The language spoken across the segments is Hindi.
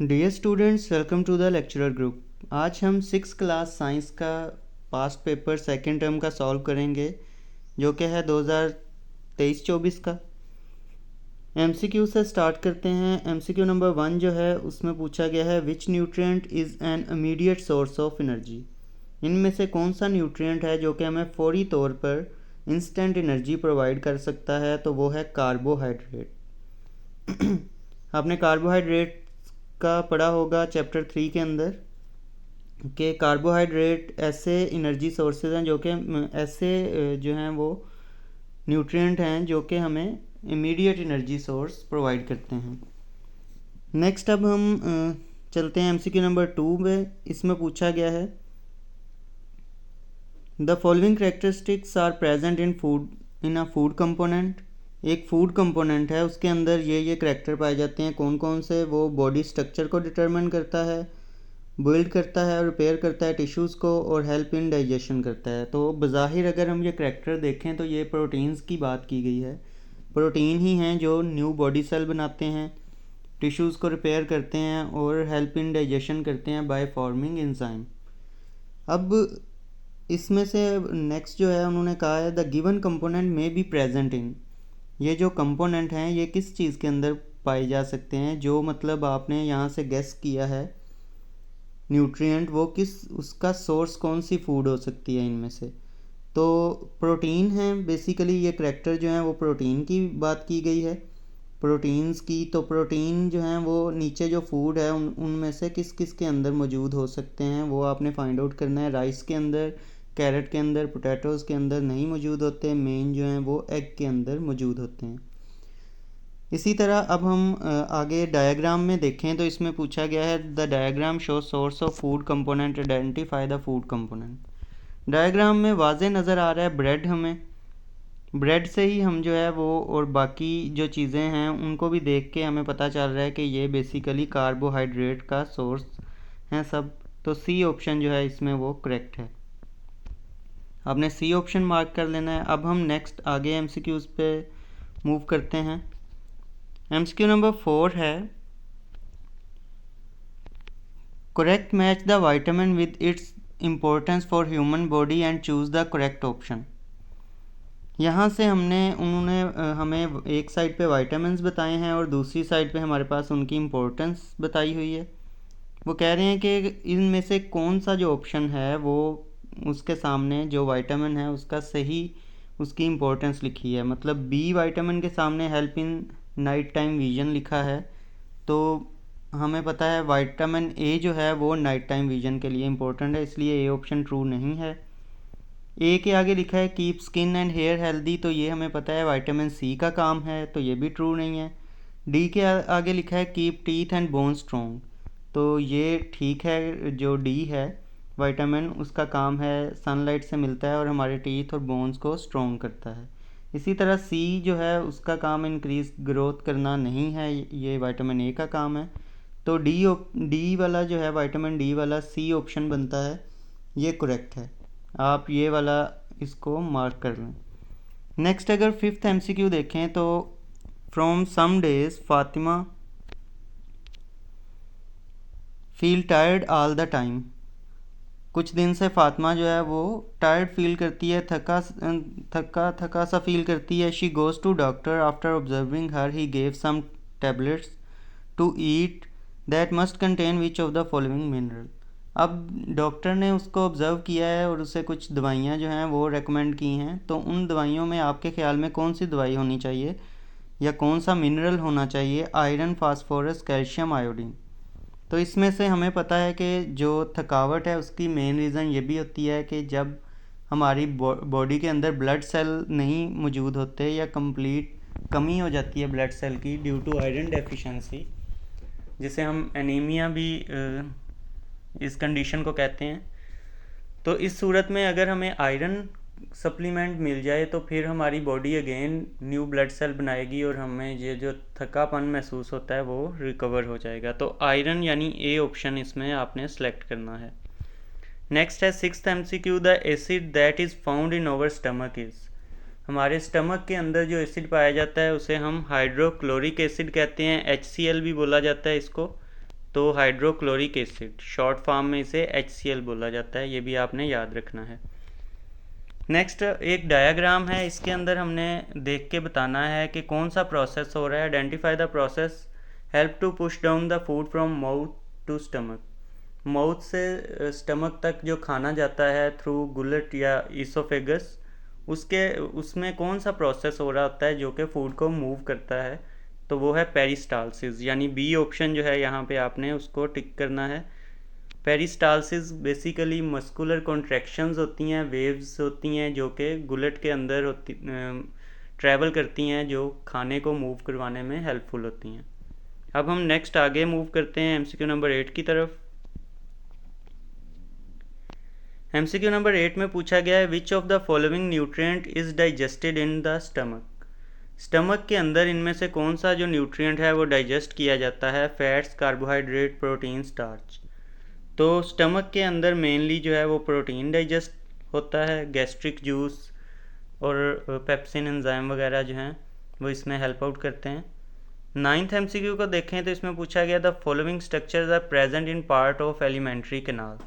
Dear students, welcome to the lecturer group. आज हम 6 क्लास साइंस का पास्ट पेपर सेकेंड टर्म का सॉल्व करेंगे, जो कि है 2023-24 का। एमसीक्यू से स्टार्ट करते हैं। एमसीक्यू नंबर 1 जो है उसमें पूछा गया है विच nutrient is an immediate source of energy. इनमें से कौन सा न्यूट्रिएंट है जो कि हमें फौरी तौर पर इंस्टेंट एनर्जी प्रोवाइड कर सकता है, तो वो है कार्बोहाइड्रेट। आपने कार्बोहाइड्रेट का पढ़ा होगा चैप्टर 3 के अंदर कि कार्बोहाइड्रेट ऐसे एनर्जी सोर्सेज हैं जो कि ऐसे जो हैं वो न्यूट्रिएंट हैं जो कि हमें इमीडिएट एनर्जी सोर्स प्रोवाइड करते हैं। नेक्स्ट अब हम चलते हैं एमसीक्यू नंबर 2 में। इसमें पूछा गया है the following characteristics are present in a food component. एक फूड कंपोनेंट है, उसके अंदर ये करैक्टर पाए जाते हैं। कौन कौन से? वो बॉडी स्ट्रक्चर को डिटरमिन करता है, बिल्ड करता है और रिपेयर करता है टिश्यूज़ को, और हेल्प इन डाइजेशन करता है। तो बज़ाहिर अगर हम ये करैक्टर देखें तो ये प्रोटीन्स की बात की गई है। प्रोटीन ही हैं जो न्यू बॉडी सेल बनाते हैं, टिश्यूज़ को रिपेयर करते हैं और हेल्प इन डाइजेशन करते हैं बाय फॉर्मिंग एंजाइम। अब इसमें से नेक्स्ट जो है उन्होंने कहा है द गिवन कंपोनेंट में बी प्रेजेंट इन। ये जो कंपोनेंट हैं ये किस चीज़ के अंदर पाए जा सकते हैं, जो मतलब आपने यहाँ से गेस किया है न्यूट्रिएंट, वो किस उसका सोर्स कौन सी फूड हो सकती है इनमें से। तो प्रोटीन है बेसिकली, ये करैक्टर जो है वो प्रोटीन की बात की गई है, प्रोटीन्स की। तो प्रोटीन जो हैं वो नीचे जो फूड है उनमें से किस किस के अंदर मौजूद हो सकते हैं वो आपने फाइंड आउट करना है। राइस के अंदर, कैरेट के अंदर, पोटैटोज़ के अंदर नहीं मौजूद होते। मेन जो हैं वो एग के अंदर मौजूद होते हैं। इसी तरह अब हम आगे डायग्राम में देखें तो इसमें पूछा गया है the diagram show source of food component, identify the food component. Diagram में वाजे नज़र आ रहा है ब्रेड। हमें ब्रेड से ही हम जो है वो और बाकी जो चीज़ें हैं उनको भी देख के हमें पता चल रहा है कि ये बेसिकली कार्बोहाइड्रेट का सोर्स हैं सब। तो सी ऑप्शन जो है इसमें वो करेक्ट है। आपने सी ऑप्शन मार्क कर लेना है। अब हम नेक्स्ट आगे एमसीक्यूज़ पे मूव करते हैं। एमसीक्यू नंबर 4 है correct match the vitamin with its importance for human body and choose the correct option. यहाँ से उन्होंने हमें एक साइड पे विटामिन्स बताए हैं और दूसरी साइड पे हमारे पास उनकी इम्पोर्टेंस बताई हुई है। वो कह रहे हैं कि इनमें से कौन सा जो ऑप्शन है वो उसके सामने जो विटामिन है उसका सही उसकी इम्पोर्टेंस लिखी है। मतलब बी विटामिन के सामने help in night time vision लिखा है, तो हमें पता है विटामिन ए जो है वो नाइट टाइम विजन के लिए इम्पोर्टेंट है, इसलिए ए ऑप्शन ट्रू नहीं है। ए के आगे लिखा है keep skin and hair healthy, तो ये हमें पता है विटामिन सी का काम है, तो ये भी ट्रू नहीं है। डी के आगे लिखा है keep teeth and bone strong, तो ये ठीक है। जो डी है विटामिन उसका काम है सनलाइट से मिलता है और हमारे टीथ और बोन्स को स्ट्रॉन्ग करता है। इसी तरह सी जो है उसका काम इंक्रीज ग्रोथ करना नहीं है, ये विटामिन ए का काम है। तो डी वाला जो है विटामिन डी वाला सी ऑप्शन बनता है, ये करेक्ट है। आप ये वाला इसको मार्क कर लें। नेक्स्ट अगर फिफ्थ एमसीक्यू देखें तो from some days Fatima feel tired all the time. कुछ दिन से फातिमा जो है वो टायर्ड फील करती है, थका सा फील करती है। She goes to doctor, after observing her he gave some tablets to eat that must contain which of the following mineral. अब डॉक्टर ने उसको ऑब्ज़र्व किया है और उसे कुछ दवाइयाँ जो हैं वो रेकमेंड की हैं। तो उन दवाइयों में आपके ख्याल में कौन सी दवाई होनी चाहिए या कौन सा मिनरल होना चाहिए? Iron, phosphorus, calcium, iodine. तो इसमें से हमें पता है कि जो थकावट है उसकी मेन रीज़न ये भी होती है कि जब हमारी बॉडी के अंदर ब्लड सेल नहीं मौजूद होते या कंप्लीट कमी हो जाती है ब्लड सेल की ड्यू टू आयरन डेफिशिएंसी, जिसे हम एनीमिया भी इस कंडीशन को कहते हैं। तो इस सूरत में अगर हमें आयरन सप्लीमेंट मिल जाए तो फिर हमारी body again new blood cell बनाएगी और हमें ये जो थकापन महसूस होता है वो रिकवर हो जाएगा। तो आयरन यानी ए ऑप्शन इसमें आपने सेलेक्ट करना है। नेक्स्ट है sixth MCQ the acid that is found in our stomach is. हमारे स्टमक के अंदर जो एसिड पाया जाता है उसे हम हाइड्रोक्लोरिक एसिड कहते हैं, HCl भी बोला जाता है इसको। तो हाइड्रोक्लोरिक एसिड, शॉर्ट फॉर्म में इसे HCl बोला जाता है, ये भी आपने याद रखना है। नेक्स्ट एक डायग्राम है, इसके अंदर हमने देख के बताना है कि कौन सा प्रोसेस हो रहा है। Identify the process help to push down the food from mouth to stomach. Mouth से स्टमक तक जो खाना जाता है थ्रू गुलेट या ईसोफेगस, उसमें कौन सा प्रोसेस हो रहा होता है जो कि फूड को मूव करता है, तो वो है पेरिस्टालसिस, यानी बी ऑप्शन जो है यहाँ पे आपने उसको टिक करना है। पेरिस्टालसिस बेसिकली मस्कुलर कॉन्ट्रैक्शंस होती हैं, वेव्स होती हैं जो कि गुलेट के अंदर होती ट्रैवल करती हैं, जो खाने को मूव करवाने में हेल्पफुल होती हैं। अब हम नेक्स्ट आगे मूव करते हैं MCQ नंबर 8 की तरफ। MCQ नंबर 8 में पूछा गया है विच of the following nutrient is digested in the stomach. Stomach के अंदर इनमें से कौन सा जो न्यूट्रिएंट है वो डाइजेस्ट किया जाता है? Fats, carbohydrate, protein, starch. तो स्टमक के अंदर मेनली जो है वो प्रोटीन डाइजेस्ट होता है, गैस्ट्रिक जूस और पेप्सिन एंजाइम वगैरह जो हैं वो इसमें हेल्प आउट करते हैं। 9th MCQ को देखें तो इसमें पूछा गया the following structures are present in part of alimentary canal.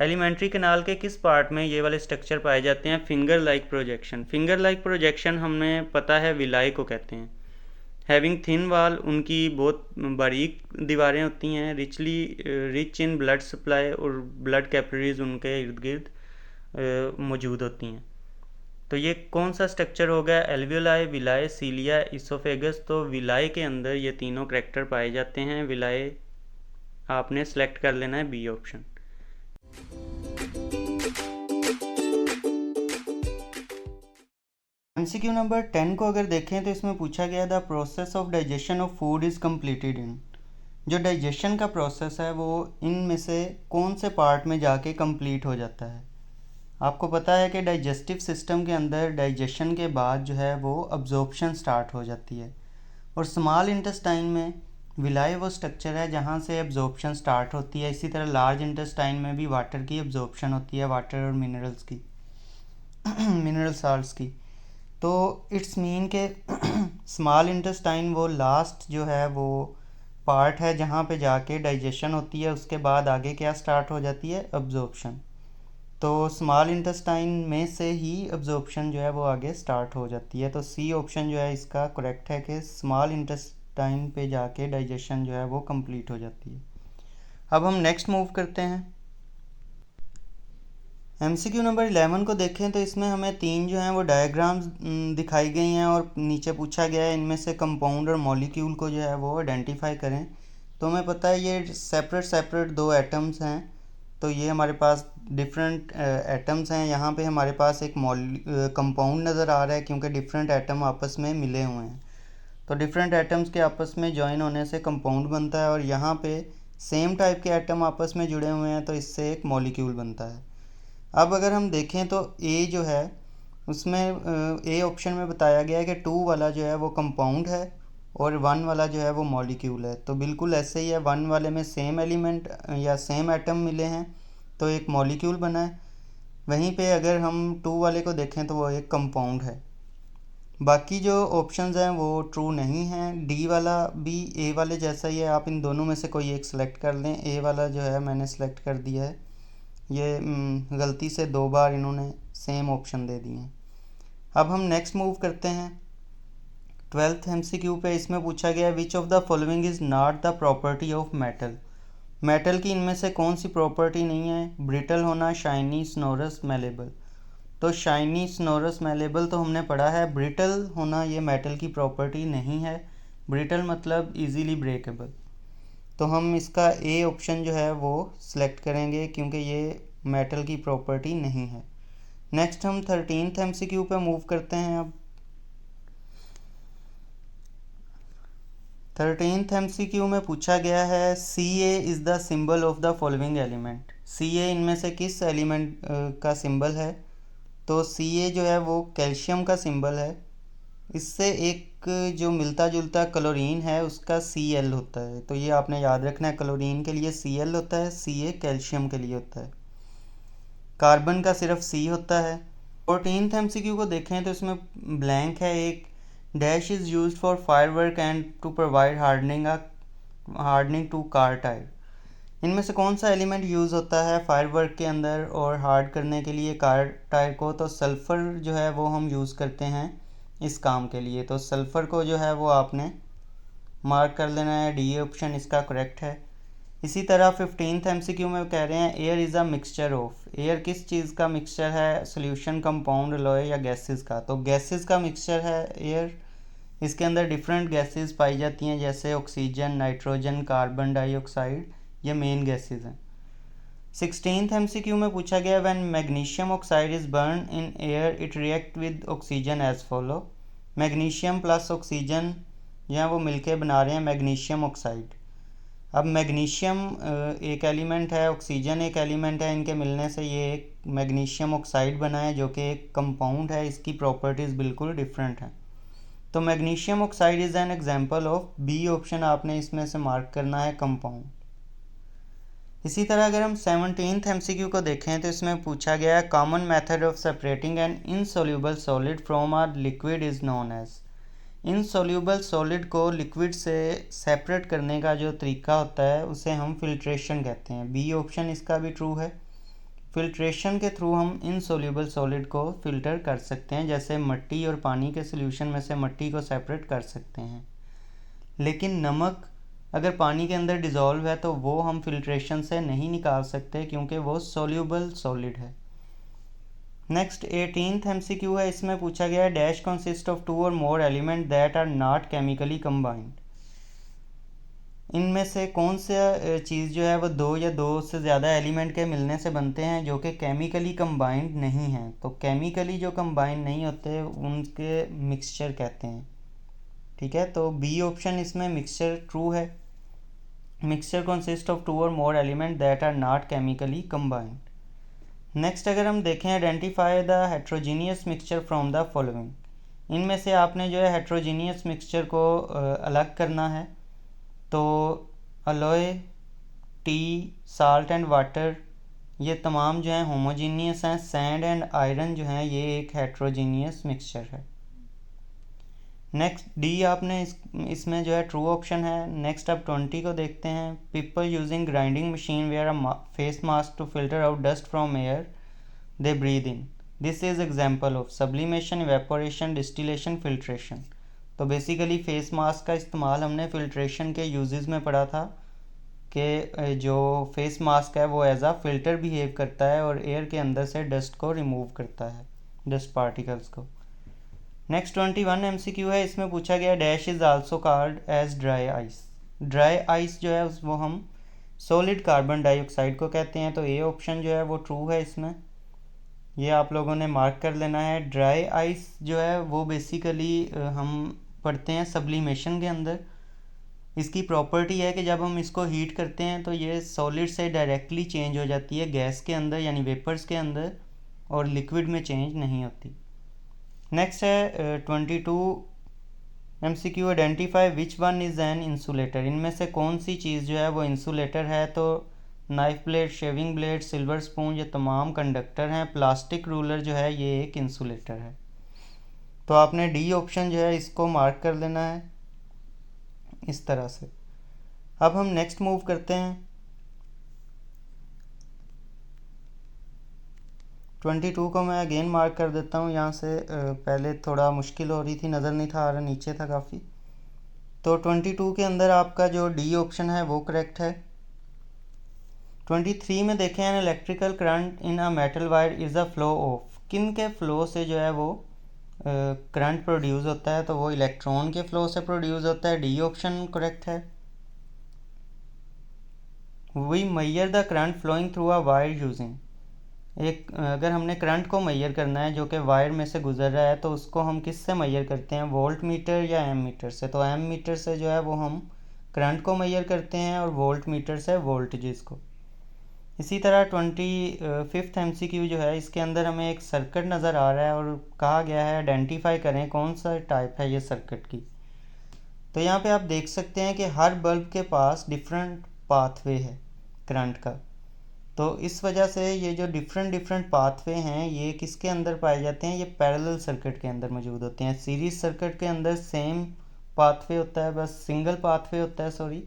Alimentary canal के किस पार्ट में ये वाले स्ट्रक्चर पाए जाते हैं? Finger like projection. Finger like projection हमें पता है विलाई को कहते हैं। हैविंग थिन वाल, उनकी बहुत बारीक दीवारें होती हैं, रिच इन ब्लड सप्लाई और ब्लड कैपिलरीज उनके इर्द गिर्द मौजूद होती हैं। तो ये कौन सा स्ट्रक्चर होगा? Alveoli, विलाय, सीलिया, oesophagus. तो विलाय के अंदर ये तीनों करैक्टर पाए जाते हैं। विलाय आपने सेलेक्ट कर लेना है, बी ऑप्शन। MCQ नंबर 10 को अगर देखें तो इसमें पूछा गया the process of digestion of food is completed in. जो डाइजेशन का प्रोसेस है वो इनमें से कौन से पार्ट में जाके कंप्लीट हो जाता है? आपको पता है कि डाइजेस्टिव सिस्टम के अंदर डाइजेशन के बाद जो है वो अब्जॉर्प्शन स्टार्ट हो जाती है, और स्मॉल इंटेस्टाइन में विलाय वो स्ट्रक्चर है जहाँ से अब्जॉर्प्शन स्टार्ट होती है। इसी तरह लार्ज इंटेस्टाइन में भी वाटर की अब्जॉर्प्शन होती है, वाटर और मिनरल्स की मिनरल साल्ट्स की। तो इट्स मीन के स्मॉल इंटेस्टाइन वो लास्ट जो है वो पार्ट है जहाँ पे जाके डाइजेशन होती है, उसके बाद आगे क्या स्टार्ट हो जाती है? अब्जॉर्प्शन। तो स्मॉल इंटेस्टाइन में से ही अब्जॉर्प्शन जो है वो आगे स्टार्ट हो जाती है। तो सी ऑप्शन जो है इसका करेक्ट है कि स्मॉल इंटेस्टाइन पे जाके डाइजेशन जो है वो कंप्लीट हो जाती है। अब हम नेक्स्ट मूव करते हैं। MCQ नंबर 11 को देखें तो इसमें हमें तीन जो हैं वो डायग्राम्स दिखाई गई हैं, और नीचे पूछा गया है इनमें से कंपाउंड और मॉलिक्यूल को जो है वो आइडेंटिफाई करें। तो हमें पता है ये सेपरेट दो एटम्स हैं, तो ये हमारे पास डिफरेंट एटम्स हैं। यहाँ पे हमारे पास एक कंपाउंड नज़र आ रहा है क्योंकि डिफरेंट एटम आपस में मिले हुए हैं। तो डिफरेंट एटम्स के आपस में जॉइन होने से कंपाउंड बनता है, और यहाँ पे सेम टाइप के एटम आपस में जुड़े हुए हैं तो इससे एक मॉलिक्यूल बनता है। अब अगर हम देखें तो ए जो है उसमें ए ऑप्शन में बताया गया है कि 2 वाला जो है वो कंपाउंड है और 1 वाला जो है वो मॉलिक्यूल है। तो बिल्कुल ऐसे ही है, 1 वाले में सेम एलिमेंट या सेम एटम मिले हैं तो एक मॉलिक्यूल बना है। वहीं पे अगर हम 2 वाले को देखें तो वो एक कंपाउंड है। बाकी जो ऑप्शंस हैं वो ट्रू नहीं हैं। डी वाला भी ए वाले जैसा ही है, आप इन दोनों में से कोई एक सेलेक्ट कर लें। ए वाला जो है मैंने सेलेक्ट कर दिया है, ये गलती से 2 बार इन्होंने सेम ऑप्शन दे दिए हैं। अब हम नेक्स्ट मूव करते हैं 12th MCQ पे। इसमें पूछा गया विच of the following is not the property of metal. Metal की इनमें से कौन सी प्रॉपर्टी नहीं है? ब्रिटल होना, शाइनी, स्नोरस, मेलेबल। तो शाइनी, स्नोरस, मेलेबल तो हमने पढ़ा है। ब्रिटल होना ये मेटल की प्रॉपर्टी नहीं है। ब्रिटल मतलब इजीली ब्रेकेबल। तो हम इसका ए ऑप्शन जो है वो सिलेक्ट करेंगे क्योंकि ये मेटल की प्रॉपर्टी नहीं है। नेक्स्ट हम 13th MCQ पे मूव करते हैं। अब 13th MCQ में पूछा गया है Ca is the symbol of the following element. Ca इनमें से किस एलिमेंट का सिंबल है? तो Ca जो है वो कैल्शियम का सिंबल है। इससे एक जो मिलता जुलता क्लोरीन है उसका Cl होता है, तो ये आपने याद रखना है। क्लोरीन के लिए Cl होता है, Ca कैल्शियम के लिए होता है। कार्बन का सिर्फ C होता है। 14th MCQ को देखें तो इसमें ब्लैंक है एक। Dash is used for firework and to provide hardening a hardening to car tyre. इनमें से कौन सा एलिमेंट यूज़ होता है फायरवर्क के अंदर और हार्ड करने के लिए कार टायर को? तो सल्फ़र जो है वो हम यूज़ करते हैं इस काम के लिए। तो सल्फ़र को जो है वो आपने मार्क कर लेना है, डी ऑप्शन इसका करेक्ट है। इसी तरह 15th MCQ में कह रहे हैं air is a mixture of. Air किस चीज़ का मिक्सचर है? सोल्यूशन, कंपाउंड, अलॉय या गैसेस का? तो गैसेस का मिक्सचर है एयर। इसके अंदर डिफरेंट गैसेस पाई जाती हैं जैसे ऑक्सीजन, नाइट्रोजन, कार्बन डाइऑक्साइड, ये मेन गैसेस हैं। 16th MCQ में पूछा गया when magnesium oxide is burn in air it react with oxygen as follow. Magnesium plus oxygen यहाँ वो मिलके बना रहे हैं मैग्नीशियम ऑक्साइड। अब मैग्नीशियम एक एलिमेंट है, ऑक्सीजन एक एलिमेंट है, इनके मिलने से ये एक मैग्नीशियम ऑक्साइड बना है जो कि एक कंपाउंड है। इसकी प्रॉपर्टीज़ बिल्कुल डिफरेंट हैं। तो magnesium oxide is an example of, B option आपने इसमें से मार्क करना है, कंपाउंड। इसी तरह अगर हम 17th MCQ को देखें तो इसमें पूछा गया है common method of separating an insoluble solid from a liquid is known as. Insoluble solid को लिक्विड से सेपरेट करने का जो तरीका होता है उसे हम फिल्ट्रेशन कहते हैं। बी ऑप्शन इसका भी ट्रू है। फिल्ट्रेशन के थ्रू हम इनसोल्यूबल सॉलिड को फ़िल्टर कर सकते हैं, जैसे मिट्टी और पानी के सॉल्यूशन में से मिट्टी को सेपरेट कर सकते हैं। लेकिन नमक अगर पानी के अंदर डिज़ोल्व है तो वो हम फिल्ट्रेशन से नहीं निकाल सकते क्योंकि वो सोल्यूबल सॉलिड है। नेक्स्ट 18th MCQ है, इसमें पूछा गया है dash consist of 2 or more element that are not chemically combined. इनमें से कौन सा चीज़ जो है वो 2 या 2 से ज़्यादा एलिमेंट के मिलने से बनते हैं जो कि केमिकली कंबाइंड नहीं हैं। तो केमिकली जो कंबाइंड नहीं होते उनके मिक्सचर कहते हैं। ठीक है, तो बी ऑप्शन इसमें मिक्सचर ट्रू है। Mixture consist of 2 or more element that are not chemically combined. Next अगर हम देखें identify the heterogeneous mixture from the following. इनमें से आपने जो है हेट्रोजीनियस मिक्सचर को अलग करना है। तो alloy, T, salt and water ये तमाम जो हैं होमोजीनियस हैं। सैंड एंड आयरन जो हैं ये एक हेट्रोजीनियस मिक्सचर है। नेक्स्ट डी आपने इसमें जो है ट्रू ऑप्शन है। नेक्स्ट अब 20 को देखते हैं। People using grinding machine wear a face mask to filter out dust from air they breathe in. This is example of sublimation, evaporation, distillation, filtration. तो बेसिकली फेस मास्क का इस्तेमाल हमने फिल्ट्रेशन के यूजेस में पढ़ा था कि जो फेस मास्क है वो एज आ फिल्टर बिहेव करता है और एयर के अंदर से डस्ट को रिमूव करता है, डस्ट पार्टिकल्स को। नेक्स्ट 21 MCQ है, इसमें पूछा गया dash is also called as dry ice. Dry ice जो है वो हम सॉलिड कार्बन डाइऑक्साइड को कहते हैं। तो ये ऑप्शन जो है वो ट्रू है इसमें, ये आप लोगों ने मार्क कर लेना है। ड्राई आइस जो है वो बेसिकली हम पढ़ते हैं सब्लिमेशन के अंदर। इसकी प्रॉपर्टी है कि जब हम इसको हीट करते हैं तो ये सॉलिड से डायरेक्टली चेंज हो जाती है गैस के अंदर यानी वेपर्स के अंदर, और लिक्विड में चेंज नहीं होती। नेक्स्ट है 22 MCQ identify which one is an insulator. इनमें से कौन सी चीज़ जो है वो इंसुलेटर है? तो knife blade, shaving blade, silver spoon ये तमाम कंडक्टर हैं। प्लास्टिक रूलर जो है ये एक इंसुलेटर है। तो आपने डी ऑप्शन जो है इसको मार्क कर लेना है इस तरह से। अब हम नेक्स्ट मूव करते हैं। 22 को मैं अगेन मार्क कर देता हूँ यहाँ से। पहले थोड़ा मुश्किल हो रही थी, नज़र नहीं था आ रहा, नीचे था काफ़ी। तो 22 के अंदर आपका जो डी ऑप्शन है वो करेक्ट है। 23 में देखें an electrical current in a metal wire is a flow of. किन के फ्लो से जो है वो करंट प्रोड्यूस होता है? तो वो इलेक्ट्रॉन के फ्लो से प्रोड्यूस होता है। डी ऑप्शन करेक्ट है। We measure the current flowing through a wire using. एक अगर हमने करंट को मैयर करना है जो कि वायर में से गुजर रहा है तो उसको हम किस से मैयर करते हैं? वोल्ट मीटर या एम मीटर से? तो एम मीटर से जो है वो हम करंट को मैयर करते हैं और वोल्ट मीटर से वोल्टेजेस को। इसी तरह 25th MCQ जो है इसके अंदर हमें एक सर्किट नज़र आ रहा है और कहा गया है आइडेंटिफाई करें कौन सा टाइप है ये सर्किट की। तो यहाँ पे आप देख सकते हैं कि हर बल्ब के पास डिफरेंट पाथवे है करंट का। तो इस वजह से ये जो डिफरेंट पाथवे हैं ये किसके अंदर पाए जाते हैं? ये पैरेलल सर्किट के अंदर मौजूद होते हैं। सीरीज सर्किट के अंदर सेम पाथवे होता है, बस सिंगल पाथवे होता है, सॉरी।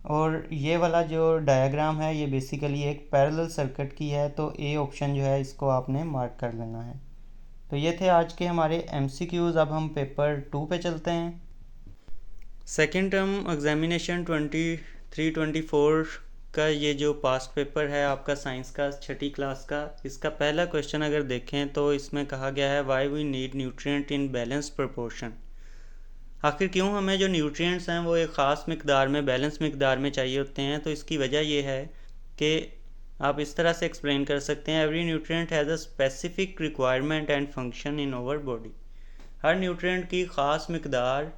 और ये वाला जो डायग्राम है ये बेसिकली एक पैरेलल सर्किट की है, तो ए ऑप्शन जो है इसको आपने मार्क कर लेना है। तो ये थे आज के हमारे एमसीक्यूज़। अब हम पेपर 2 पे चलते हैं। सेकेंड टर्म एग्जामिनेशन 23-24 का ये जो पास्ट पेपर है आपका साइंस का 6ठी क्लास का, इसका पहला क्वेश्चन अगर देखें तो इसमें कहा गया है why we need nutrient in balanced proportion. आखिर क्यों हमें जो न्यूट्रिएंट्स हैं वो एक ख़ास मिकदार में, बैलेंस मिकदार में चाहिए होते हैं। तो इसकी वजह ये है कि आप इस तरह से एक्सप्लेन कर सकते हैं, every nutrient has a specific requirement and function in our body. हर न्यूट्रिएंट की ख़ास मिकदार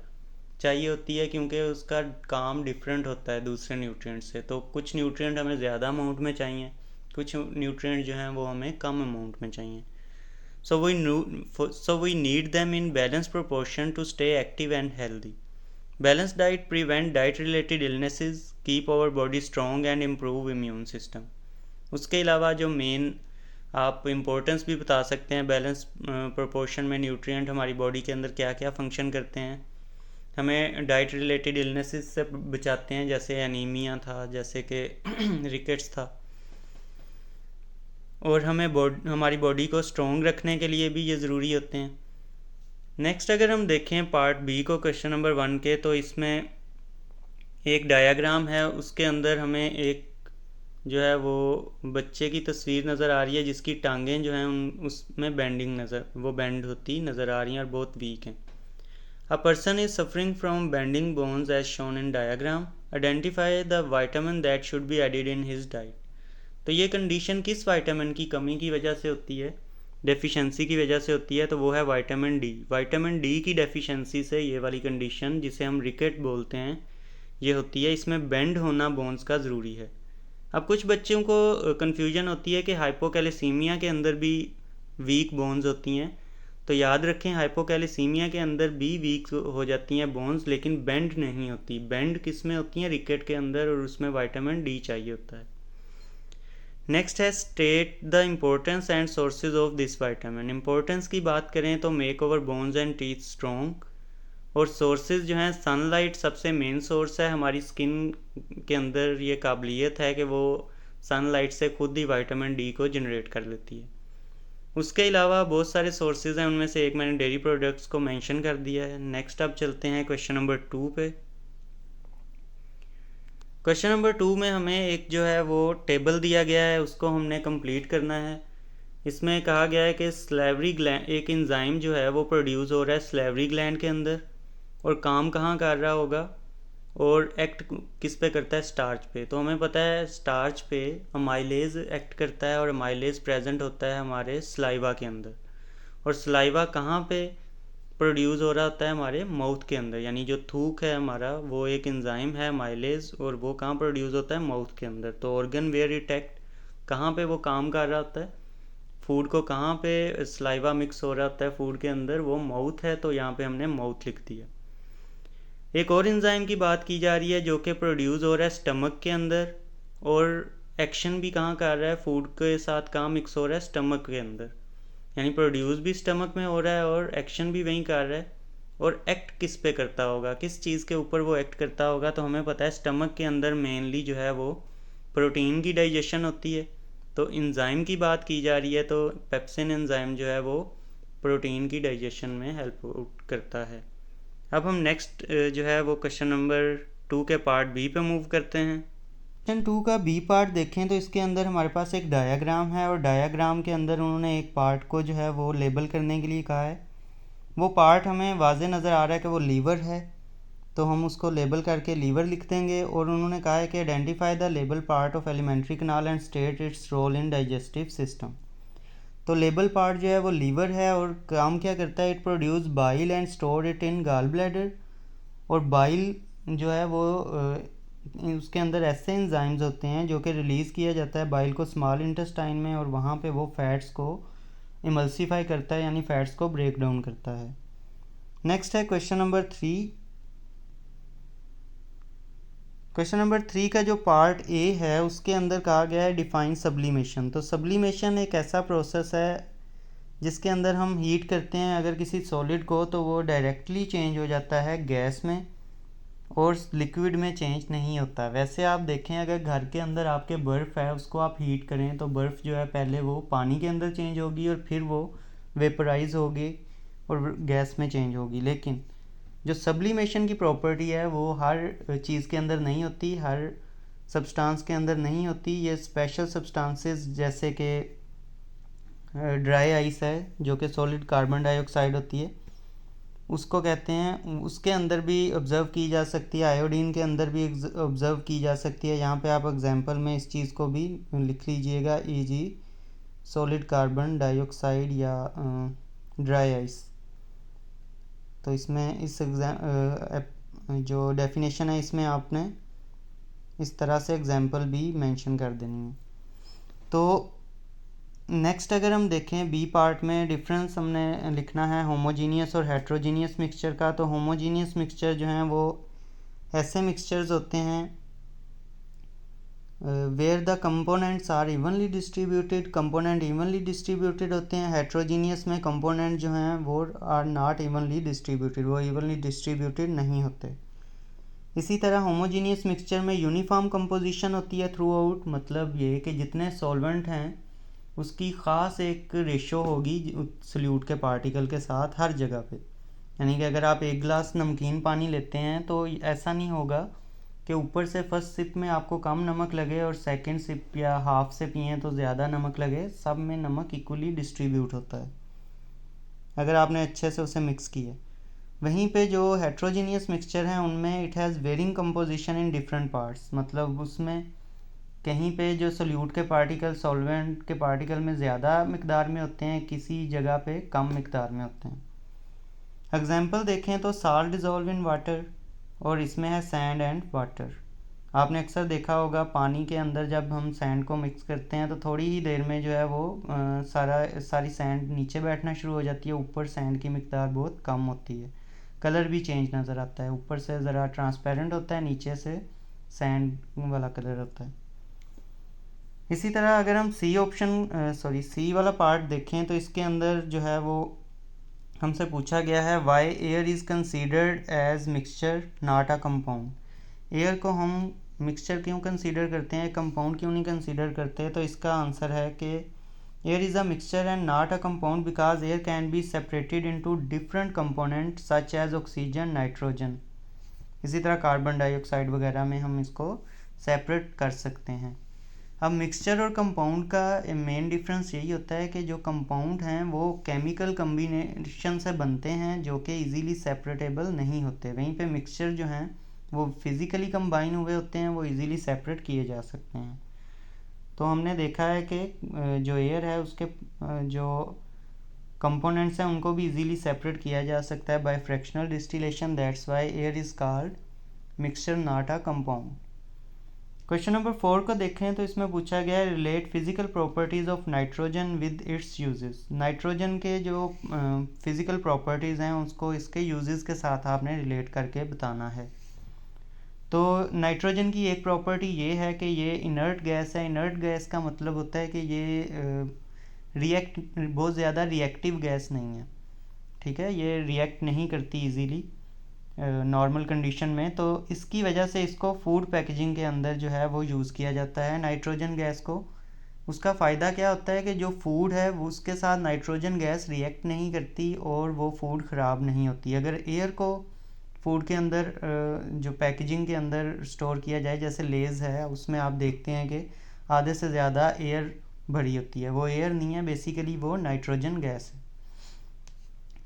चाहिए होती है क्योंकि उसका काम डिफरेंट होता है दूसरे न्यूट्रिएंट से। तो कुछ न्यूट्रिएंट हमें ज़्यादा अमाउंट में चाहिए, कुछ न्यूट्रिएंट जो हैं वो हमें कम अमाउंट में चाहिए। So we need them in balanced proportion to stay active and healthy. Balanced diet prevent diet-related illnesses, keep our body strong and improve immune system. उसके अलावा जो मेन आप इम्पोर्टेंस भी बता सकते हैं बैलेंस प्रोपोर्शन में न्यूट्रिएंट हमारी बॉडी के अंदर क्या क्या फंक्शन करते हैं। हमें डाइट रिलेटेड इलनेसेस से बचाते हैं, जैसे एनीमिया था, जैसे कि रिकेट्स था, और हमें हमारी बॉडी को स्ट्रॉन्ग रखने के लिए भी ये ज़रूरी होते हैं। नेक्स्ट अगर हम देखें पार्ट बी को क्वेश्चन नंबर 1 के, तो इसमें एक डायग्राम है, उसके अंदर हमें एक जो है वो बच्चे की तस्वीर नज़र आ रही है जिसकी टांगें जो हैं उसमें बेंड होती नज़र आ रही हैं और बहुत वीक हैं। A person is suffering from bending bones as shown in diagram, identify the vitamin that should be added in his diet. तो ये कंडीशन किस विटामिन की कमी की वजह से होती है, डेफिशिएंसी की वजह से होती है, तो वो है विटामिन डी। विटामिन डी की डेफिशिएंसी से ये वाली कंडीशन जिसे हम रिकेट बोलते हैं ये होती है। इसमें बेंड होना बोन्स का ज़रूरी है। अब कुछ बच्चों को कन्फ्यूजन होती है कि हाइपोकैलेसीमिया के अंदर भी वीक बोन्स होती हैं, तो याद रखें हाइपोकैलेसीमिया के अंदर भी वीक हो जाती हैं बोन्स, लेकिन बेंड नहीं होती। बेंड किस में होती हैं, रिकेट के अंदर, और उसमें विटामिन डी चाहिए होता है। नेक्स्ट है state the importance and sources of this vitamin. Importance की बात करें तो make over bones and teeth strong, और सोर्सेज जो हैं सनलाइट सबसे मेन सोर्स है। हमारी स्किन के अंदर ये काबिलियत है कि वो सनलाइट से खुद ही विटामिन डी को जनरेट कर लेती है। उसके अलावा बहुत सारे सोर्सेज हैं, उनमें से एक मैंने डेयरी प्रोडक्ट्स को मेंशन कर दिया है। नेक्स्ट अब चलते हैं क्वेश्चन नंबर 2 पे। क्वेश्चन नंबर 2 में हमें एक जो है वो टेबल दिया गया है, उसको हमने कंप्लीट करना है। इसमें कहा गया है कि स्लेवरी ग्लैंड, एक एंजाइम जो है वो प्रोड्यूस हो रहा है स्लेवरी ग्लैंड के अंदर, और काम कहाँ कर रहा होगा और एक्ट किस पे करता है, स्टार्च पे। तो हमें पता है स्टार्च पे अमाइलेज एक्ट करता है, और अमाइलेज प्रेजेंट होता है हमारे सलाइवा के अंदर। और सलाइवा कहाँ पे प्रोड्यूस हो रहा होता है, हमारे माउथ के अंदर। यानी जो थूक है हमारा वो एक एंजाइम है माइलेज, और वो कहाँ प्रोड्यूस होता है, माउथ के अंदर। तो ऑर्गन वेयर इट एक्ट, कहाँ पे वो काम कर रहा होता है, फूड को कहाँ पे सलाइवा मिक्स हो रहा होता है फूड के अंदर, वो माउथ है, तो यहाँ पे हमने माउथ लिख दिया। एक और एंजाइम की बात की जा रही है जो कि प्रोड्यूस हो रहा है स्टमक के अंदर, और एक्शन भी कहाँ कर रहा है, फूड के साथ कहाँ मिक्स हो रहा है, स्टमक के अंदर। यानी प्रोड्यूस भी स्टमक में हो रहा है और एक्शन भी वहीं कर रहा है। और एक्ट किस पे करता होगा, किस चीज़ के ऊपर वो एक्ट करता होगा, तो हमें पता है स्टमक के अंदर मेनली जो है वो प्रोटीन की डाइजेशन होती है। तो एंजाइम की बात की जा रही है, तो पेप्सिन एंजाइम जो है वो प्रोटीन की डाइजेशन में हेल्प करता है। अब हम नेक्स्ट जो है वो क्वेश्चन नंबर 2 के पार्ट बी पे मूव करते हैं। क्वेश्चन 2 का बी पार्ट देखें तो इसके अंदर हमारे पास एक डायग्राम है, और डायग्राम के अंदर उन्होंने एक पार्ट को जो है वो लेबल करने के लिए कहा है। वो पार्ट हमें वाज़े नज़र आ रहा है कि वो लीवर है, तो हम उसको लेबल करके लीवर लिख देंगे। और उन्होंने कहा है कि identify the label part of alimentary canal and state its role in digestive system. तो लेबल पार्ट जो है वो लीवर है, और काम क्या करता है, it produce bile and store it in gall bladder. और बाइल जो है वो उसके अंदर ऐसे एंजाइम्स होते हैं जो कि रिलीज़ किया जाता है बाइल को स्मॉल इंटेस्टाइन में, और वहाँ पे वो फैट्स को इमल्सीफाई करता है, यानी फैट्स को ब्रेक डाउन करता है। नेक्स्ट है क्वेश्चन नंबर 3। क्वेश्चन नंबर 3 का जो पार्ट ए है उसके अंदर कहा गया है डिफाइन सब्लिमेशन। तो सब्लिमेशन एक ऐसा प्रोसेस है जिसके अंदर हम हीट करते हैं अगर किसी सॉलिड को, तो वो डायरेक्टली चेंज हो जाता है गैस में। और लिक्विड में चेंज नहीं होता। वैसे आप देखें अगर घर के अंदर आपके बर्फ़ है उसको आप हीट करें तो बर्फ़ जो है पहले वो पानी के अंदर चेंज होगी और फिर वो वेपराइज होगी और गैस में चेंज होगी। लेकिन जो सब्लिमेशन की प्रॉपर्टी है वो हर चीज़ के अंदर नहीं होती, हर सब्सटेंस के अंदर नहीं होती। ये स्पेशल सब्सटेंसेस जैसे कि ड्राई आइस है जो कि सॉलिड कार्बन डाइऑक्साइड होती है, उसको कहते हैं, उसके अंदर भी ऑब्ज़र्व की जा सकती है। आयोडीन के अंदर भी ऑब्ज़र्व की जा सकती है। यहाँ पे आप एग्जांपल में इस चीज़ को भी लिख लीजिएगा, ई.जी. सॉलिड कार्बन डाइऑक्साइड या ड्राई आइस। तो इसमें इस जो डेफिनेशन है इसमें आपने इस तरह से एग्जांपल भी मेंशन कर देनी है। तो नेक्स्ट अगर हम देखें बी पार्ट में डिफरेंस हमने लिखना है होमोजीनियस और हेट्रोजीनियस मिक्सचर का। तो होमोजीनियस मिक्सचर जो हैं वो ऐसे मिक्सचर्स होते हैं where the components are evenly distributed, component evenly distributed होते हैं। हेट्रोजीनियस में कंपोनेंट जो हैं वो आर नॉट इवनली डिस्ट्रीब्यूटेड, वो इवनली डिस्ट्रीब्यूटेड नहीं होते। इसी तरह होमोजीनियस मिक्सचर में यूनिफॉर्म कंपोजिशन होती है थ्रू आउट, मतलब ये कि जितने सॉल्वेंट हैं उसकी ख़ास एक रेशो होगी सल्यूट के पार्टिकल के साथ हर जगह पे। यानी कि अगर आप एक गिलास नमकीन पानी लेते हैं तो ऐसा नहीं होगा कि ऊपर से फर्स्ट सिप में आपको कम नमक लगे और सेकंड सिप या हाफ से पिए तो ज़्यादा नमक लगे। सब में नमक इक्वली डिस्ट्रीब्यूट होता है अगर आपने अच्छे से उसे मिक्स किया। वहीं पे जो हेट्रोजीनियस मिक्सचर हैं उनमें it has varying composition in different parts, मतलब उसमें कहीं पे जो सोल्यूट के पार्टिकल सॉल्वेंट के पार्टिकल में ज़्यादा मिकदार में होते हैं, किसी जगह पे कम मिकदार में होते हैं। एग्जांपल देखें तो साल्ट डिज़ोल्व इन वाटर, और इसमें है सैंड एंड वाटर। आपने अक्सर देखा होगा पानी के अंदर जब हम सैंड को मिक्स करते हैं तो थोड़ी ही देर में जो है वो सारी सैंड नीचे बैठना शुरू हो जाती है, ऊपर सैंड की मिकदार बहुत कम होती है। कलर भी चेंज नज़र आता है, ऊपर से ज़रा ट्रांसपेरेंट होता है, नीचे से सैंड वाला कलर होता है। इसी तरह अगर हम सी वाला पार्ट देखें तो इसके अंदर जो है वो हमसे पूछा गया है why air is considered as mixture not a compound. Air को हम मिक्सचर क्यों कंसीडर करते हैं, कंपाउंड क्यों नहीं कंसीडर करते? तो इसका आंसर है कि air is a mixture and not a compound because air can be separated into different component such as oxygen, nitrogen. इसी तरह कार्बन डाइऑक्साइड वगैरह में हम इसको सेपरेट कर सकते हैं। अब मिक्सचर और कंपाउंड का मेन डिफरेंस यही होता है कि जो कंपाउंड हैं वो केमिकल कम्बिनेशन से बनते हैं जो कि इजीली सेपरेटेबल नहीं होते। वहीं पे मिक्सचर जो हैं वो फिज़िकली कंबाइन हुए होते हैं, वो इजीली सेपरेट किए जा सकते हैं। तो हमने देखा है कि जो एयर है उसके जो कंपोनेंट्स हैं उनको भी इजीली सेपरेट किया जा सकता है by fractional distillation. That's why air is called mixture not a compound. Question number 4 को देखें तो इसमें पूछा गया है relate physical properties of nitrogen with its uses. Nitrogen के जो फिजिकल प्रॉपर्टीज़ हैं उसको इसके यूजेस के साथ आपने रिलेट करके बताना है। तो नाइट्रोजन की एक प्रॉपर्टी ये है कि ये इनर्ट गैस है। इनर्ट गैस का मतलब होता है कि ये बहुत ज़्यादा रिएक्टिव गैस नहीं है, ठीक है, ये रिएक्ट नहीं करती इजीली नॉर्मल कंडीशन में। तो इसकी वजह से इसको फूड पैकेजिंग के अंदर जो है वो यूज़ किया जाता है नाइट्रोजन गैस को। उसका फ़ायदा क्या होता है कि जो फूड है वो उसके साथ नाइट्रोजन गैस रिएक्ट नहीं करती और वो फूड ख़राब नहीं होती। अगर एयर को फूड के अंदर जो पैकेजिंग के अंदर स्टोर किया जाए, जैसे लेज़ है उसमें आप देखते हैं कि आधे से ज़्यादा एयर भरी होती है, वो एयर नहीं है, बेसिकली वो नाइट्रोजन गैस है।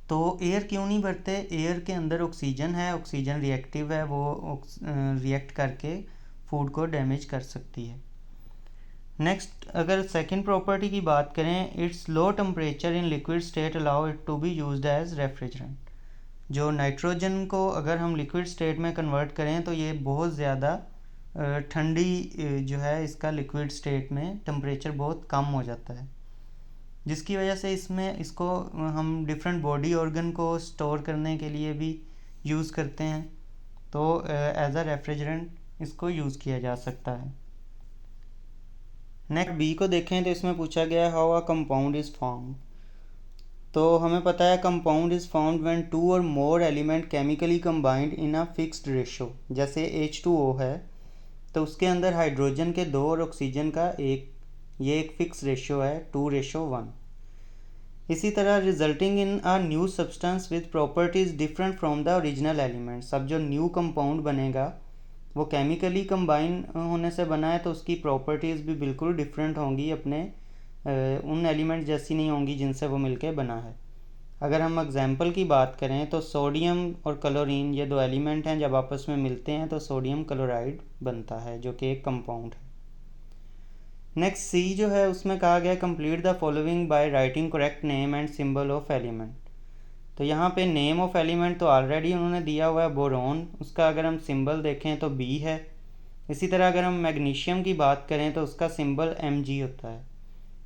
तो एयर क्यों नहीं भरते? एयर के अंदर ऑक्सीजन है, ऑक्सीजन रिएक्टिव है, वो रिएक्ट करके फूड को डैमेज कर सकती है। नेक्स्ट अगर सेकंड प्रॉपर्टी की बात करें, its low temperature in liquid state allow it to be used as refrigerant. जो नाइट्रोजन को अगर हम लिक्विड स्टेट में कन्वर्ट करें तो ये बहुत ज़्यादा ठंडी जो है इसका लिक्विड स्टेट में टेम्परेचर बहुत कम हो जाता है, जिसकी वजह से इसको हम डिफरेंट बॉडी ऑर्गन को स्टोर करने के लिए भी यूज़ करते हैं। तो एज अ रेफ्रिजरेंट इसको यूज़ किया जा सकता है। नेक्स्ट बी को देखें तो इसमें पूछा गया how a compound is formed. तो हमें पता है compound is found when 2 or more element chemically combined in a fixed ratio. जैसे H2O है तो उसके अंदर हाइड्रोजन के 2 और ऑक्सीजन का 1, ये एक फिक्स रेशो है 2:1। इसी तरह resulting in a new substance with properties different from the original elements. अब जो न्यू कंपाउंड बनेगा वो केमिकली कंबाइन होने से बना है तो उसकी प्रॉपर्टीज़ भी बिल्कुल डिफरेंट होंगी, अपने उन एलिमेंट जैसी नहीं होंगी जिनसे वो मिलके बना है। अगर हम एग्जाम्पल की बात करें तो सोडियम और क्लोरीन, ये दो एलिमेंट हैं, जब आपस में मिलते हैं तो सोडियम क्लोराइड बनता है जो कि एक कंपाउंड है। नेक्स्ट सी जो है उसमें कहा गया complete the following by writing correct name and symbol of element. तो यहाँ पे नेम ऑफ एलिमेंट तो ऑलरेडी उन्होंने दिया हुआ है बोरोन, उसका अगर हम सिंबल देखें तो बी है। इसी तरह अगर हम मैग्नीशियम की बात करें तो उसका सिंबल Mg होता है।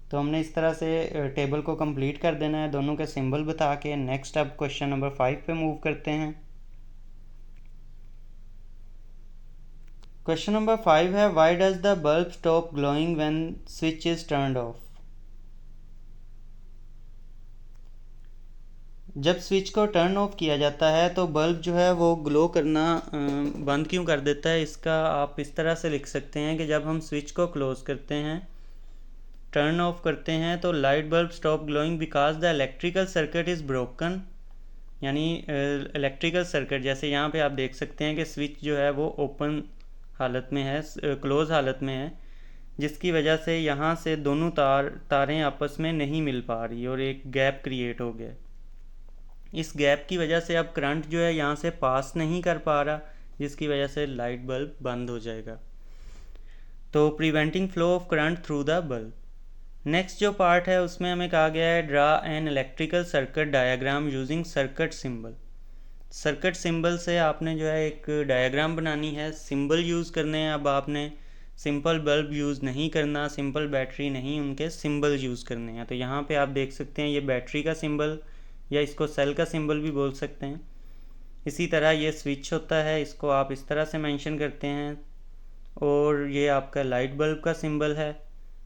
तो हमने इस तरह से टेबल को कंप्लीट कर देना है दोनों के सिंबल बता के। नेक्स्ट अब क्वेश्चन नंबर 5 पे मूव करते हैं। क्वेश्चन नंबर 5 है why does the bulb stop glowing when switch is turned of. जब स्विच को टर्न ऑफ किया जाता है तो बल्ब जो है वो ग्लो करना बंद क्यों कर देता है। इसका आप इस तरह से लिख सकते हैं कि जब हम स्विच को क्लोज करते हैं, टर्न ऑफ करते हैं, तो light bulb stop glowing because the electrical circuit is broken. यानी इलेक्ट्रिकल सर्किट, जैसे यहाँ पे आप देख सकते हैं कि स्विच जो है वो ओपन हालत में है, क्लोज हालत में है, जिसकी वजह से यहाँ से दोनों तारें आपस में नहीं मिल पा रही और एक गैप क्रिएट हो गया। इस गैप की वजह से अब करंट जो है यहाँ से पास नहीं कर पा रहा, जिसकी वजह से लाइट बल्ब बंद हो जाएगा। तो preventing flow of current through the bulb. Next जो पार्ट है उसमें हमें कहा गया है draw an electrical circuit diagram using circuit symbol. Circuit symbol से आपने जो है एक डायग्राम बनानी है, सिंबल यूज़ करने हैं। अब आपने सिंपल बल्ब यूज़ नहीं करना, सिंपल बैटरी नहीं, उनके सिंबल यूज़ करने हैं। तो यहाँ पे आप देख सकते हैं ये बैटरी का सिंबल, या इसको सेल का सिंबल भी बोल सकते हैं। इसी तरह ये स्विच होता है, इसको आप इस तरह से मेंशन करते हैं। और ये आपका लाइट बल्ब का सिंबल है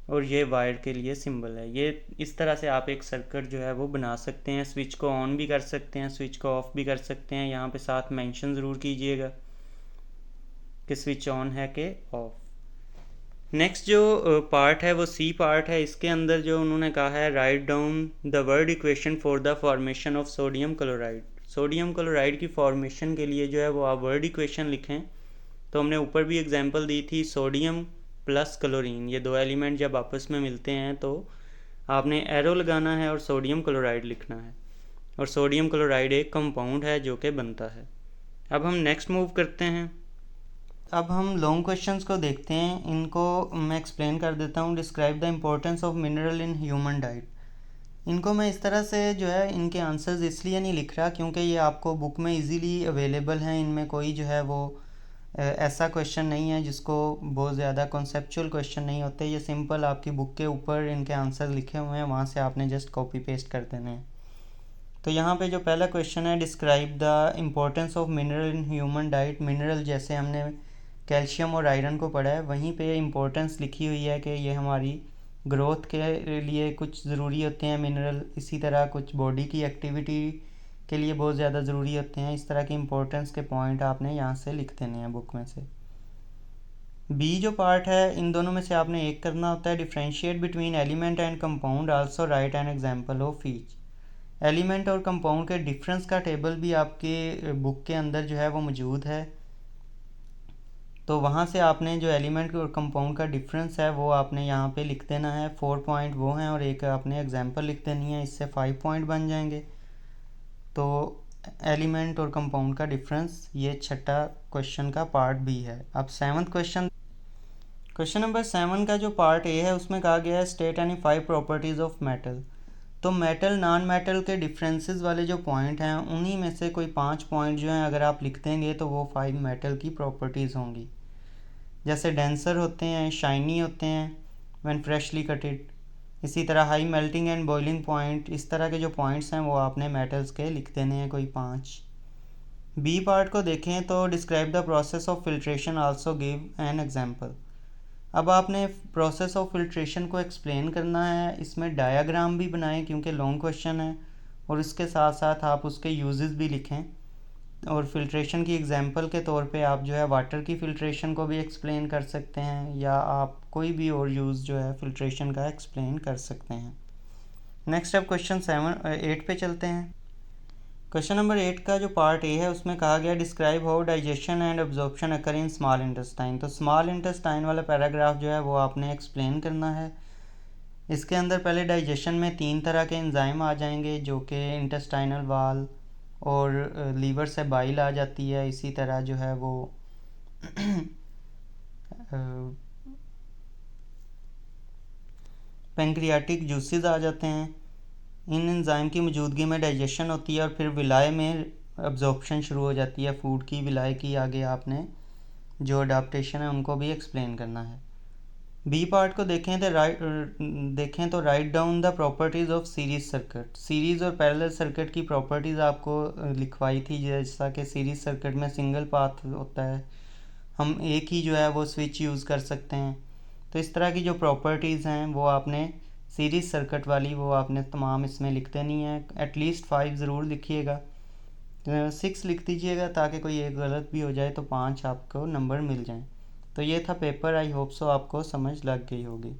और ये वायर के लिए सिंबल है। ये इस तरह से आप एक सर्किट जो है वो बना सकते हैं। स्विच को ऑन भी कर सकते हैं, स्विच को ऑफ भी कर सकते हैं। यहाँ पे साथ मेंशन ज़रूर कीजिएगा कि स्विच ऑन है कि ऑफ। नेक्स्ट जो पार्ट है वो सी पार्ट है। इसके अंदर जो उन्होंने कहा है write down the word equation for the formation of sodium chloride. Sodium chloride की फॉर्मेशन के लिए जो है वो आप वर्ड इक्वेशन लिखें। तो हमने ऊपर भी एग्जांपल दी थी, सोडियम प्लस क्लोरीन, ये दो एलिमेंट जब आपस में मिलते हैं तो आपने एरो लगाना है और सोडियम क्लोराइड लिखना है। और सोडियम क्लोराइड एक कंपाउंड है जो कि बनता है। अब हम नेक्स्ट मूव करते हैं। अब हम लॉन्ग क्वेश्चंस को देखते हैं, इनको मैं एक्सप्लेन कर देता हूँ। Describe the importance of mineral in human diet. इनको मैं इस तरह से जो है इनके आंसर्स इसलिए नहीं लिख रहा क्योंकि ये आपको बुक में इजीली अवेलेबल हैं। इनमें कोई जो है वो ऐसा क्वेश्चन नहीं है जिसको बहुत ज़्यादा कॉन्सेप्चुअल क्वेश्चन नहीं होते। ये सिंपल आपकी बुक के ऊपर इनके आंसर लिखे हुए हैं, वहाँ से आपने जस्ट कॉपी पेस्ट कर देने हैं। तो यहाँ पे जो पहला क्वेश्चन है describe the importance of mineral in human diet. Mineral जैसे हमने कैल्शियम और आयरन को पढ़ा है, वहीं पे इम्पोर्टेंस लिखी हुई है कि ये हमारी ग्रोथ के लिए कुछ ज़रूरी होते हैं मिनरल। इसी तरह कुछ बॉडी की एक्टिविटी के लिए बहुत ज़्यादा ज़रूरी होते हैं। इस तरह के इम्पोर्टेंस के पॉइंट आपने यहाँ से लिख देने हैं बुक में से। बी जो पार्ट है इन दोनों में से आपने एक करना होता है। Differentiate between element and compound, also right an example of each. Element और कंपाउंड के डिफरेंस का टेबल भी आपके बुक के अंदर जो है वो मौजूद है। तो वहाँ से आपने जो एलिमेंट और कंपाउंड का डिफरेंस है वो आपने यहाँ पे लिख देना है। 4 पॉइंट वो हैं और एक आपने एग्जांपल लिख देनी है, इससे 5 पॉइंट बन जाएंगे। तो एलिमेंट और कंपाउंड का डिफरेंस ये छठा क्वेश्चन का पार्ट भी है। अब 7th क्वेश्चन, क्वेश्चन नंबर 7 का जो पार्ट ए है उसमें कहा गया है state any 5 properties of metal. तो मेटल नॉन मेटल के डिफरेंसेस वाले जो पॉइंट हैं उन्हीं में से कोई 5 पॉइंट जो हैं अगर आप लिख देंगे तो वो 5 मेटल की प्रॉपर्टीज़ होंगी। जैसे डेंसर होते हैं, शाइनी होते हैं व्हेन फ्रेशली कटेड। इसी तरह high melting and boiling point, इस तरह के जो पॉइंट्स हैं वो आपने मेटल्स के लिख देने हैं कोई 5। बी पार्ट को देखें तो describe the process of filtration, also give an example. अब आपने प्रोसेस ऑफ फिल्ट्रेशन को एक्सप्लेन करना है, इसमें डायग्राम भी बनाएं क्योंकि लॉन्ग क्वेश्चन है, और इसके साथ साथ आप उसके यूजेस भी लिखें। और फिल्ट्रेशन की एग्जांपल के तौर पे आप जो है वाटर की फ़िल्ट्रेशन को भी एक्सप्लेन कर सकते हैं, या आप कोई भी और यूज़ जो है फ़िल्ट्रेशन का एक्सप्लेन कर सकते हैं। नेक्स्ट अब क्वेश्चन 8 पे चलते हैं। क्वेश्चन नंबर 8 का जो पार्ट ए है उसमें कहा गया describe how digestion and absorption occur in small intestine. तो स्मॉल इंटेस्टाइन वाला पैराग्राफ जो है वो आपने एक्सप्लेन करना है। इसके अंदर पहले डाइजेशन में 3 तरह के एंजाइम आ जाएंगे, जो कि इंटेस्टाइनल वाल और लीवर से बाइल आ जाती है। इसी तरह जो है वो पेंक्रियाटिक जूसेस आ जाते हैं। इन एंजाइम की मौजूदगी में डाइजेशन होती है और फिर विलाय में अब्जॉर्प्शन शुरू हो जाती है फूड की। विलाय की आगे आपने जो अडाप्टेशन है उनको भी एक्सप्लेन करना है। बी पार्ट को देखें तो write down the properties of series circuit. Series और पैरेलल सर्किट की प्रॉपर्टीज़ आपको लिखवाई थी, जैसा कि सीरीज सर्किट में सिंगल पाथ होता है, हम एक ही जो है वो स्विच यूज़ कर सकते हैं। तो इस तरह की जो प्रॉपर्टीज़ हैं वो आपने सीरीज सर्किट वाली वो आपने तमाम इसमें लिख देनी है। एटलीस्ट 5 ज़रूर लिखिएगा, 6 लिख दीजिएगा ताकि कोई एक गलत भी हो जाए तो 5 आपको नंबर मिल जाए। तो ये था पेपर। आई होप सो आपको समझ लग गई होगी।